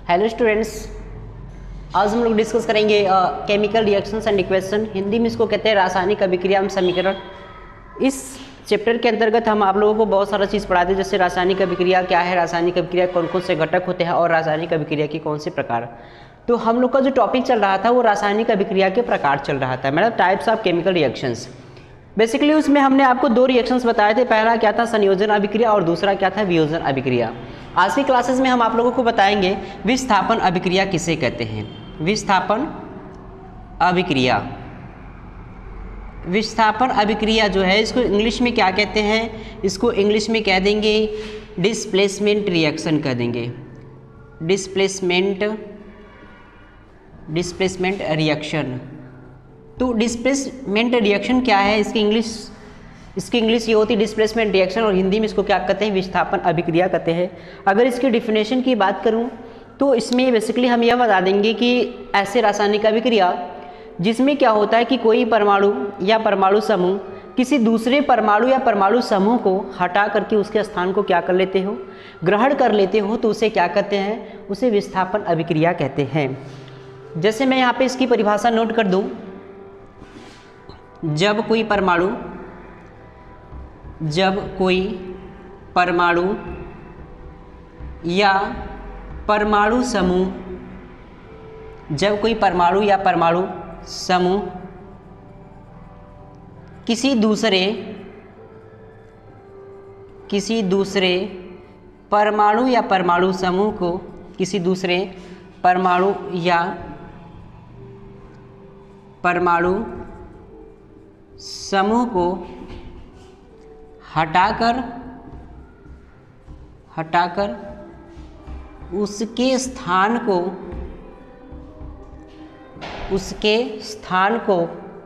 Hello students, आज हम लोग डिस्कस करेंगे chemical reactions and equation. Hindi में इसको कहते हैं रासायनिक अभिक्रिया एवं समीकरण। इस चैप्टर के अंतर्गत हम आप लोगों को बहुत सारा चीज़ पढ़ाते हैं, जैसे रासायनिक अभिक्रिया क्या है, रासायनिक अभिक्रिया कौन कौन से घटक होते हैं और रासायनिक अभिक्रिया के कौन से प्रकार। तो हम लोग का जो टॉपिक चल रहा था वो रासायनिक अभिक्रिया के प्रकार चल रहा था, मतलब types of chemical reactions. Basically उसमें हमने आपको दो रिएक्शंस बताए थे, पहला क्या था संयोजन अभिक्रिया और दूसरा क्या था वियोजन अभिक्रिया। आज की क्लासेस में हम आप लोगों को बताएंगे विस्थापन अभिक्रिया किसे कहते हैं। विस्थापन अभिक्रिया, विस्थापन अभिक्रिया जो है इसको इंग्लिश में क्या कहते हैं, इसको इंग्लिश में कह देंगे डिस्प्लेसमेंट रिएक्शन कह देंगे। Displacement reaction. तो डिस्प्लेसमेंट रिएक्शन क्या है, इसकी इंग्लिश ये होती है डिस्प्लेसमेंट रिएक्शन, और हिंदी में इसको क्या कहते हैं, विस्थापन अभिक्रिया कहते हैं। अगर इसकी डिफिनेशन की बात करूं तो इसमें बेसिकली हम यह बता देंगे कि ऐसे रासायनिक अभिक्रिया जिसमें क्या होता है कि कोई परमाणु या परमाणु समूह किसी दूसरे परमाणु या परमाणु समूह को हटा करके उसके स्थान को क्या कर लेते हो, ग्रहण कर लेते हो, तो उसे क्या कहते हैं, उसे विस्थापन अभिक्रिया कहते हैं। जैसे मैं यहाँ पे इसकी परिभाषा नोट कर दूँ, जब कोई परमाणु या परमाणु समूह, जब कोई परमाणु या परमाणु समूह किसी दूसरे परमाणु या परमाणु समूह को किसी दूसरे परमाणु या परमाणु समूह को हटाकर उसके स्थान को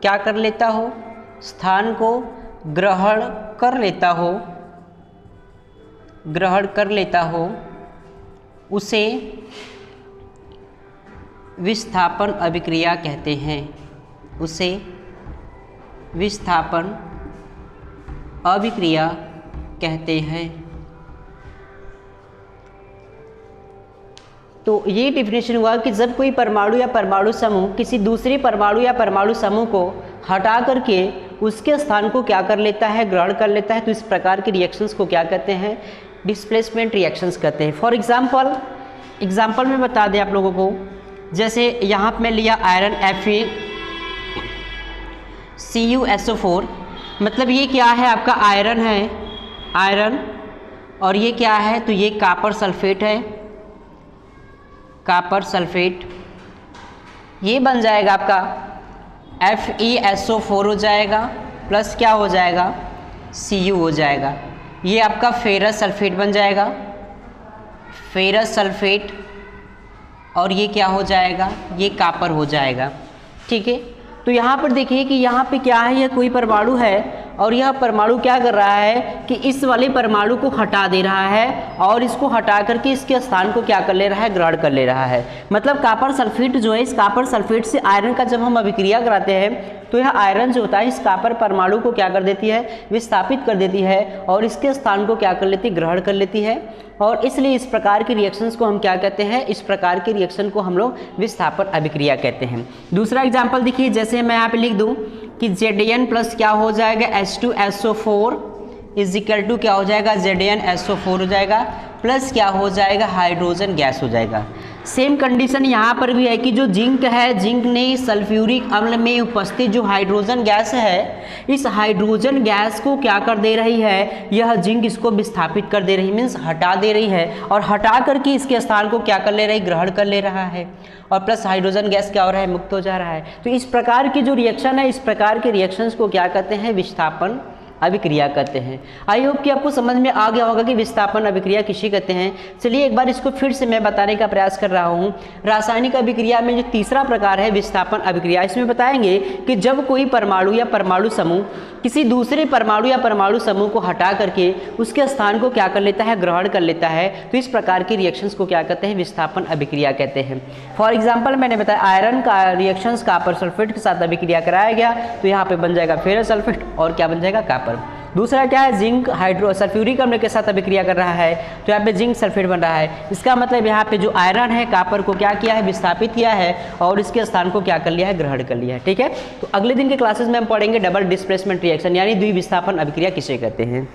क्या कर लेता हो, स्थान को ग्रहण कर लेता हो, उसे विस्थापन अभिक्रिया कहते हैं। उसे विस्थापन अभिक्रिया कहते हैं। तो ये डिफिनेशन हुआ कि जब कोई परमाणु या परमाणु समूह किसी दूसरे परमाणु या परमाणु समूह को हटा करके उसके स्थान को क्या कर लेता है, ग्रहण कर लेता है, तो इस प्रकार के रिएक्शंस को क्या कहते हैं, डिस्प्लेसमेंट रिएक्शंस कहते हैं। फॉर एग्जाम्पल में बता दें आप लोगों को, जैसे यहाँ पे मैं लिया आयरन FeCuSO4, मतलब ये क्या है, आपका आयरन है, आयरन, और ये क्या है, तो ये कॉपर सल्फेट है, कॉपर सल्फेट। ये बन जाएगा आपका FeSO4 हो जाएगा, प्लस क्या हो जाएगा, Cu हो जाएगा। ये आपका फेरस सल्फेट बन जाएगा, फेरस सल्फेट, और ये क्या हो जाएगा, ये कॉपर हो जाएगा। ठीक है, तो यहाँ पर देखिए कि यहाँ पे क्या है, यह कोई परमाणु है और यह परमाणु क्या कर रहा है कि इस वाले परमाणु को हटा दे रहा है और इसको हटा करके इसके स्थान को क्या कर ले रहा है, ग्रहण कर ले रहा है। मतलब कॉपर सल्फेट जो है, इस कॉपर सल्फेट से आयरन का जब हम अभिक्रिया कराते हैं तो यह आयरन जो होता है इस कॉपर परमाणु को क्या कर देती है, विस्थापित कर देती है और इसके स्थान को क्या कर लेती है, ग्रहण कर लेती है। और इसलिए इस प्रकार के रिएक्शंस को हम क्या कहते हैं, इस प्रकार के रिएक्शन को हम लोग विस्थापन अभिक्रिया कहते हैं। दूसरा एग्जाम्पल देखिए, जैसे मैं यहाँ पे लिख दूँ कि Zn प्लस क्या हो जाएगा, H2SO4 इज इक्वल टू क्या हो जाएगा, ZnSO4 हो जाएगा, प्लस क्या हो जाएगा, हाइड्रोजन गैस हो जाएगा। सेम कंडीशन यहाँ पर भी है कि जो जिंक है, जिंक ने सल्फ्यूरिक अम्ल में उपस्थित जो हाइड्रोजन गैस है, इस हाइड्रोजन गैस को क्या कर दे रही है, यह जिंक इसको विस्थापित कर दे रही, मीन्स हटा दे रही है, और हटा करके इसके स्थान को क्या कर ले रही, ग्रहण कर ले रहा है, और प्लस हाइड्रोजन गैस क्या हो रहा है, मुक्त हो जा रहा है। तो इस प्रकार की जो रिएक्शन है, इस प्रकार के रिएक्शंस को क्या कहते हैं, विस्थापन अभिक्रिया कहते हैं। आई होप कि आपको समझ में आ गया होगा कि विस्थापन अभिक्रिया किसे कहते हैं। चलिए एक बार इसको फिर से मैं बताने का प्रयास कर रहा हूँ। रासायनिक अभिक्रिया में जो तीसरा प्रकार है विस्थापन अभिक्रिया, इसमें बताएंगे कि जब कोई परमाणु या परमाणु समूह किसी दूसरे परमाणु या परमाणु समूह को हटा करके उसके स्थान को क्या कर लेता है, ग्रहण कर लेता है, तो इस प्रकार के रिएक्शंस को क्या कहते हैं, विस्थापन अभिक्रिया कहते हैं। फॉर एग्जांपल मैंने बताया आयरन का रिएक्शंस कॉपर सल्फेट के साथ अभिक्रिया कराया गया तो यहाँ पे बन जाएगा फेरस सल्फेट और क्या बन जाएगा, कॉपर। दूसरा क्या है, जिंक हाइड्रो सल्फ्यूरिक अम्ल के साथ अभिक्रिया कर रहा है, तो यहाँ पे जिंक सल्फेट बन रहा है। इसका मतलब यहाँ पे जो आयरन है कापर को क्या किया है, विस्थापित किया है और इसके स्थान को क्या कर लिया है, ग्रहण कर लिया है। ठीक है, तो अगले दिन के क्लासेस में हम पढ़ेंगे डबल डिस्प्लेसमेंट रिएक्शन यानी द्विविस्थापन अभिक्रिया किसे कहते हैं।